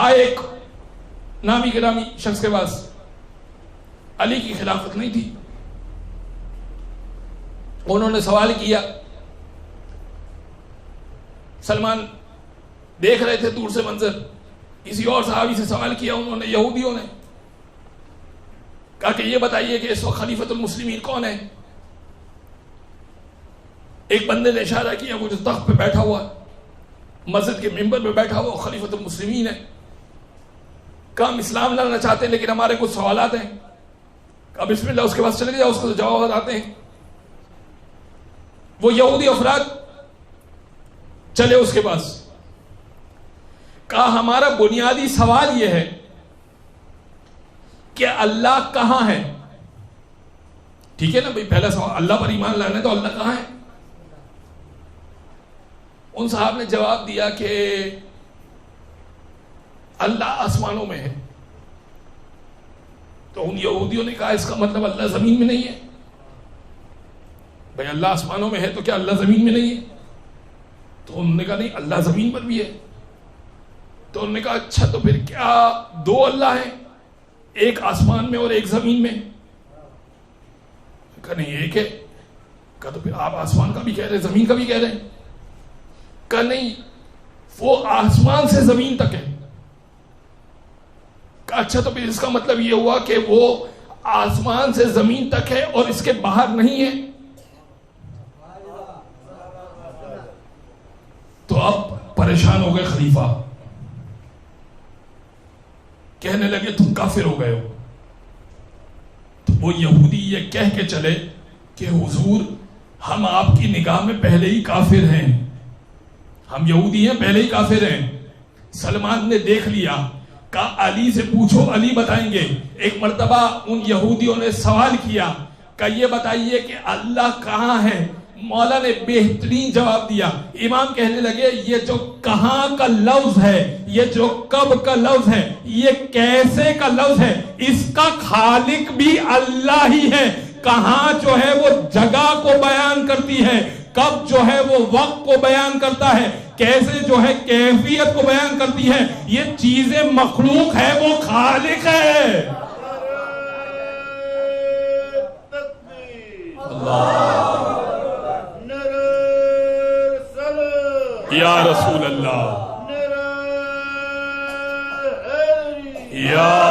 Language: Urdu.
آئے ایک نامی گرامی شخص کے پاس، علی کی خلافت نہیں تھی، انہوں نے سوال کیا، سلمان دیکھ رہے تھے دور سے منظر، کسی اور صحابی سے سوال کیا انہوں نے، یہودیوں نے کہا کہ یہ بتائیے کہ اس وقت خلیفۃ المسلمین کون ہے؟ ایک بندے نے اشارہ کیا، وہ جو تخت پہ بیٹھا ہوا مسجد کے ممبر پہ بیٹھا ہوا خلیفۃ المسلمین ہے۔ کہا ہم اسلام لانا چاہتے ہیں لیکن ہمارے کچھ سوالات ہیں۔ کہا بسم اللہ، اس کے پاس چلے جاؤ، اس کو جواب آتے ہیں۔ وہ یہودی افراد چلے اس کے پاس، کہا ہمارا بنیادی سوال یہ ہے کہ اللہ کہاں ہے؟ ٹھیک ہے نا بھائی، پہلا سوال اللہ پر ایمان لانا ہے تو اللہ کہاں ہے؟ ان صاحب نے جواب دیا کہ اللہ آسمانوں میں ہے۔ تو ان یہودیوں نے کہا اس کا مطلب اللہ زمین میں نہیں ہے؟ بھائی اللہ آسمانوں میں ہے تو کیا اللہ زمین میں نہیں ہے؟ تو انہوں نے کہا نہیں، اللہ زمین پر بھی ہے۔ تو انہوں نے کہا اچھا تو پھر کیا دو اللہ ہیں، ایک آسمان میں اور ایک زمین میں؟ کہا نہیں ایک ہے۔ کہا تو پھر آپ آسمان کا بھی کہہ رہے ہیں زمین کا بھی کہہ رہے ہیں؟ کہا نہیں، وہ آسمان سے زمین تک ہے۔ کہا اچھا تو پھر اس کا مطلب یہ ہوا کہ وہ آسمان سے زمین تک ہے اور اس کے باہر نہیں ہے؟ تو اب پریشان ہو گئے خلیفہ، کہنے لگے تم کافر ہو گئے ہو۔ تو وہ یہودی یہ کہہ کے چلے کہ حضور ہم آپ کی نگاہ میں پہلے ہی کافر ہیں، ہم یہودی ہیں پہلے ہی کافر ہیں۔ سلمان نے دیکھ لیا، کہا علی سے پوچھو، علی بتائیں گے۔ ایک مرتبہ ان یہودیوں نے سوال کیا کہ یہ بتائیے کہ اللہ کہاں ہے؟ مولا نے بہترین جواب دیا۔ امام کہنے لگے یہ جو کہاں کا لفظ ہے، یہ جو کب کا لفظ ہے، یہ کیسے کا لفظ ہے، اس کا خالق بھی اللہ ہی ہے۔ کہاں جو ہے وہ جگہ کو بیان کرتی ہے، کب جو ہے وہ وقت کو بیان کرتا ہے، کیسے جو ہے کیفیت کو بیان کرتی ہے۔ یہ چیزیں مخلوق ہے، وہ خالق ہے۔ یا رسول اللہ، یا